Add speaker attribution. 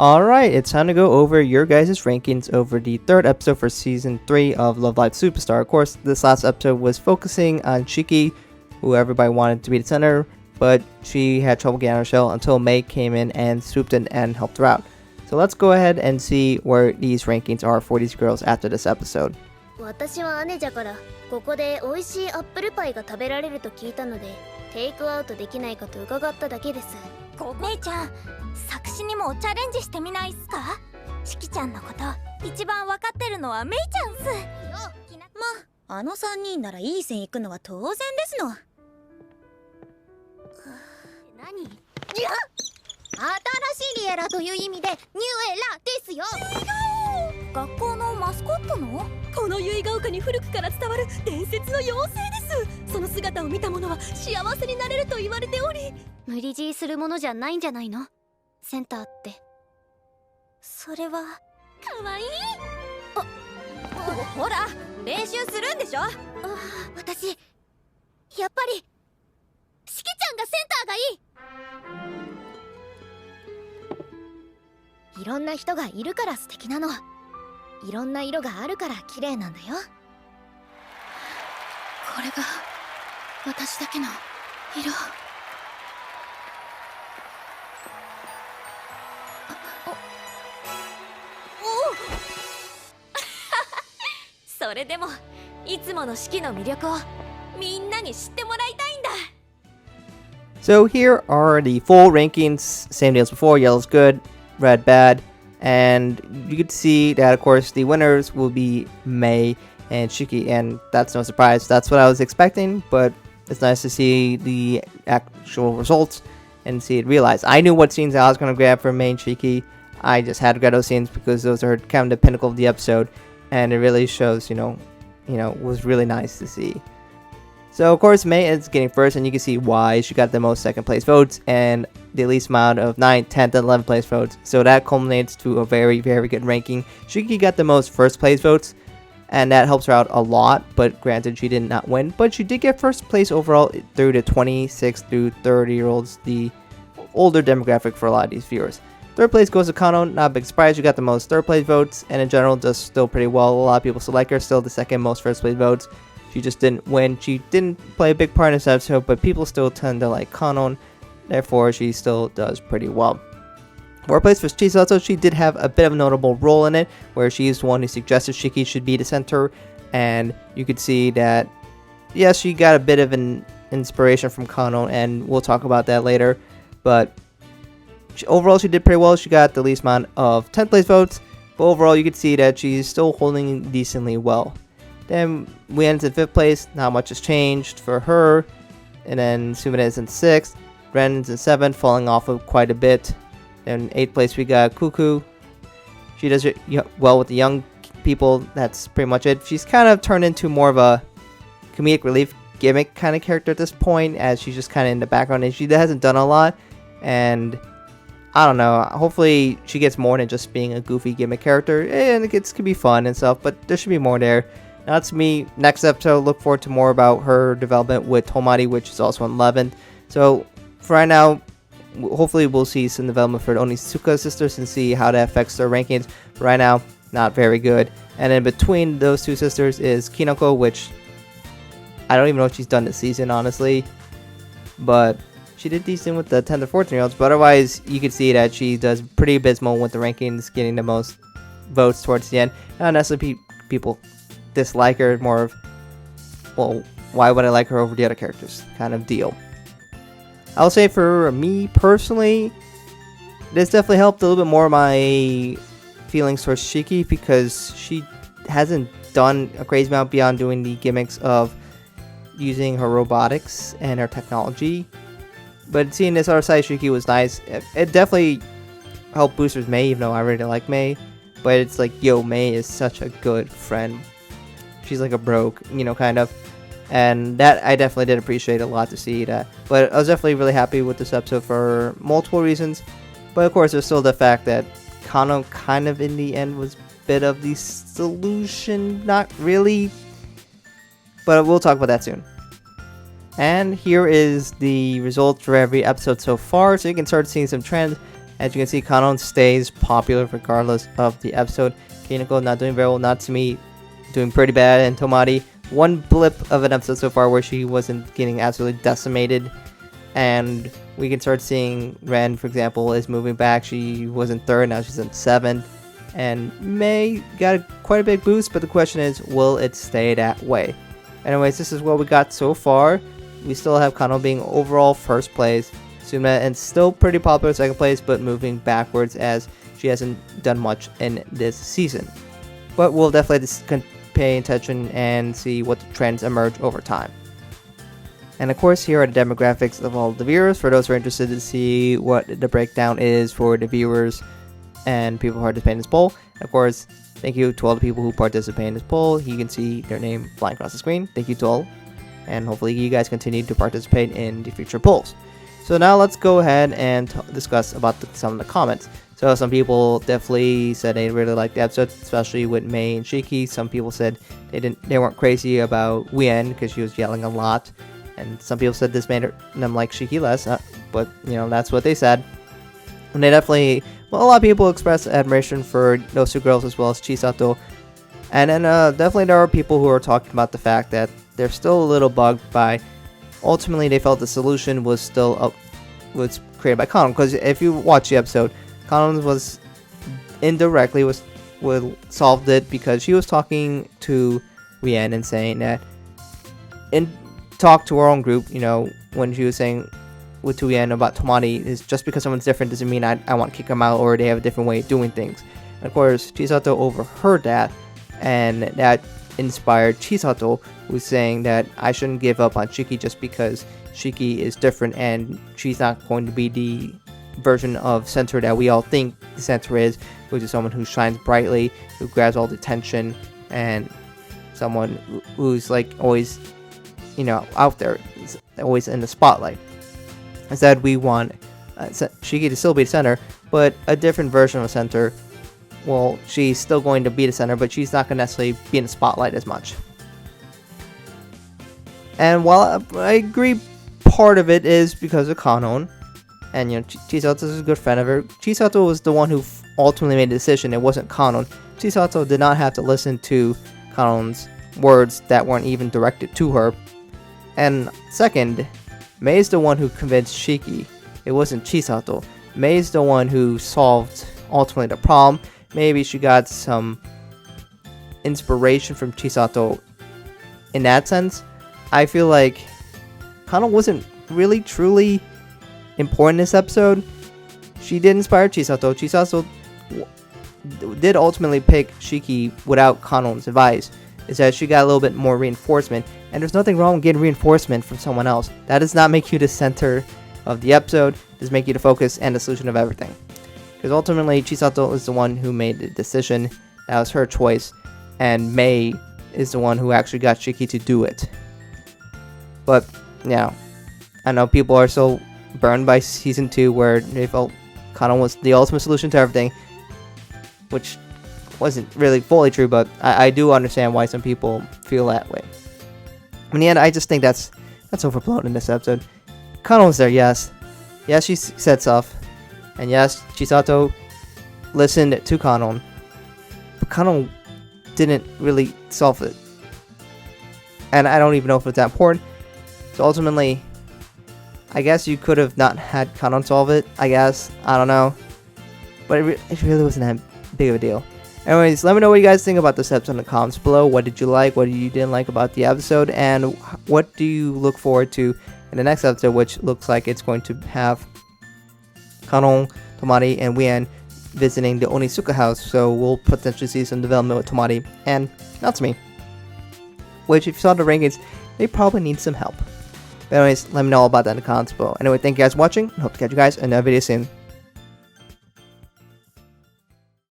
Speaker 1: Alright, it's time to go over your guys' rankings over the third episode for Season 3 of Love Live Superstar. Of course, this last episode was focusing on Shiki, who everybody wanted to be the center, but she had trouble getting out of her shell until Mei came in and swooped in and helped her out. So let's go ahead and see where these rankings are for these girls after this episode.
Speaker 2: 私は姉じゃからここで美味しいアップルパイが食べられると聞いたのでテイクアウトできないかと伺っただけです。
Speaker 3: 姉ちゃん、作詞にもチャレンジしてみないっすか？しきちゃんのこと一番わかってるのはメイちゃんっす。
Speaker 4: ま、あの3人ならいい線行くのは当然ですの。
Speaker 2: 何？いや、新しいリエラという意味でニューエラですよ。
Speaker 3: 学校のマスコットの？
Speaker 4: この結ヶ丘に古くから伝わる伝説の妖精です。その姿を見た者は幸せになれると言われており、
Speaker 2: 無理強いするものじゃないんじゃないの？センターって。
Speaker 3: それはかわいい。
Speaker 4: ほら練習するんでしょ。
Speaker 2: 私やっぱりしきちゃんがセンターがいい。いろんな人がいるから素敵なの。いろんな色があるから綺麗なんだよ。
Speaker 4: これが私だけの色。
Speaker 3: それでもいつもの式の魅力をみんなに知ってもらいたいんだ。
Speaker 1: So here are the full rankings, same deal as before, yellow's good, red bad, and you can see that of course the winners will be Mei and Shiki, and that's no surprise, that's what I was expecting, but it's nice to see the actual results and see it realized. I knew what scenes I was going to grab for Mei and Shiki. I just had to grab those scenes because those are kind of the pinnacle of the episode, and it really shows, was really nice to see. So of course Mei is getting first, and you can see why. She got the most second place votes and the least amount of 9th, 10th, and 11th place votes. So that culminates to a very, very good ranking. Shiki got the most first place votes, and that helps her out a lot, but granted she did not win. But she did get first place overall through the 26 through 30-year-olds, the older demographic for a lot of these viewers. Third place goes to Kano, not a big surprise, she got the most third place votes, and in general does still pretty well. A lot of people still like her, still the second most first place votes. She just didn't win. She didn't play a big part in this episode, but people still tend to like Kano, therefore she still does pretty well. Fourth place for Chisato, she did have a bit of a notable role in it, where she's the one who suggested Shiki should be the center, and you could see that, yes, she got a bit of an inspiration from Kano, and we'll talk about that later, but overall she did pretty well. She got the least amount of 10th place votes, but overall you could see that she's still holding decently well. Then we ended in 5th place, not much has changed for her, and then Sumida is in 6th, Ren's in 7th, falling off of quite a bit. Then 8th place we got Cuckoo. She does well with the young people, that's pretty much it. She's kind of turned into more of a comedic relief gimmick kind of character at this point, as she's just kind of in the background and she hasn't done a lot, and I don't know, hopefully she gets more than just being a goofy gimmick character, and it could be fun and stuff, but there should be more there. Now that's me. Next episode, look forward to more about her development with Tomari, which is also in 11th. So for right now, hopefully we'll see some development for the Onitsuka sisters and see how that affects their rankings. For right now, not very good. And then between those two sisters is Kinoko, which I don't even know if she's done this season, honestly, but she did decent with the 10 to 14-year-olds. But otherwise, you can see that she does pretty abysmal with the rankings, getting the most votes towards the end. Not necessarily people dislike her, more of, well, why would I like her over the other characters kind of deal. I'll say for me personally, this definitely helped a little bit more my feelings towards Shiki, because she hasn't done a crazy amount beyond doing the gimmicks of using her robotics and her technology. But seeing this other side of Shiki was nice. It definitely helped boosters Mei, even though I really like Mei. But it's like, yo, Mei is such a good friend. She's like a bro, kind of. And that I definitely did appreciate a lot to see that. But I was definitely really happy with this episode for multiple reasons. But of course, there's still the fact that Kano kind of in the end was a bit of the solution. Not really. But we'll talk about that soon. And here is the results for every episode so far. So you can start seeing some trends. As you can see, Kanon stays popular regardless of the episode. Kinako not doing very well, Natsumi doing pretty bad, and Tomari, one blip of an episode so far where she wasn't getting absolutely decimated. And we can start seeing Ren, for example, is moving back. She was in 3rd, now she's in 7th. And Mei got quite a big boost, but the question is, will it stay that way? Anyways, this is what we got so far. We still have Kano being overall 1st place. Suma and still pretty popular 2nd place, but moving backwards as she hasn't done much in this season. But we'll definitely pay attention and see what the trends emerge over time. And of course, here are the demographics of all the viewers for those who are interested to see what the breakdown is for the viewers and people participating in this poll. Of course, thank you to all the people who participate in this poll. You can see their name flying across the screen. Thank you to all, and hopefully you guys continue to participate in the future polls. So now let's go ahead and discuss about some of the comments. So some people definitely said they really liked the episode, especially with Mei and Shiki. Some people said they weren't crazy about Wien because she was yelling a lot, and some people said this made them like Shiki less. But you know, that's what they said. And they definitely, well, a lot of people expressed admiration for those 2 girls as well as Chisato. And then definitely there are people who are talking about the fact that they're still a little bugged by, ultimately they felt the solution was still was created by Kanon. Because if you watch the episode, Kanon was indirectly solved it because she was talking to Wien and saying that, in talk to her own group, you know, when she was saying with Wien about Tomari, is just because someone's different doesn't mean I want to kick them out or they have a different way of doing things. And of course, Chisato overheard that, and that inspired Chisato, who's saying that I shouldn't give up on Shiki just because Shiki is different and she's not going to be the version of Center that we all think the Center is, which is someone who shines brightly, who grabs all the attention, and someone who's like always, you know, out there, always in the spotlight. Instead, we want Shiki to still be the center, but a different version of a center. Well, she's still going to be the center, but she's not going to necessarily be in the spotlight as much. And while I agree part of it is because of Kanon, and you know, Chisato is a good friend of her. Chisato was the one who ultimately made the decision. It wasn't Kanon. Chisato did not have to listen to Kanon's words that weren't even directed to her. And second, Mei is the one who convinced Shiki. It wasn't Chisato. Mei is the one who solved ultimately the problem. Maybe she got some inspiration from Chisato in that sense. I feel like Kanon wasn't really truly important in this episode. She did inspire Chisato. Chisato did ultimately pick Shiki without Kanon's advice. Is that she got a little bit more reinforcement, and there's nothing wrong with getting reinforcement from someone else. That does not make you the center of the episode. It does make you the focus and the solution of everything. Because ultimately, Chisato is the one who made the decision. That was her choice, and Mei is the one who actually got Shiki to do it. But yeah, I know people are so burned by season 2 where they felt Kanon was the ultimate solution to everything, which wasn't really fully true, but I do understand why some people feel that way. In the end, I just think that's overblown in this episode. Kanon was there, yes. Yes, she said stuff. And yes, Chisato listened to Kanon. But Kanon didn't really solve it. And I don't even know if it's that important. So ultimately, I guess you could have not had Kanon solve it, I guess. I don't know. But it really wasn't that big of a deal. Anyways, let me know what you guys think about this episode in the comments below. What did you like? What you didn't like about the episode? And what do you look forward to in the next episode, which looks like it's going to have Kanon, Tomari, and Wien visiting the Onitsuka house. So we'll potentially see some development with Tomari and Natsumi. Which, if you saw the rankings, they probably need some help. But anyways, let me know all about that in the comments below. Anyway, thank you guys for watching. I hope to catch you guys in another video soon.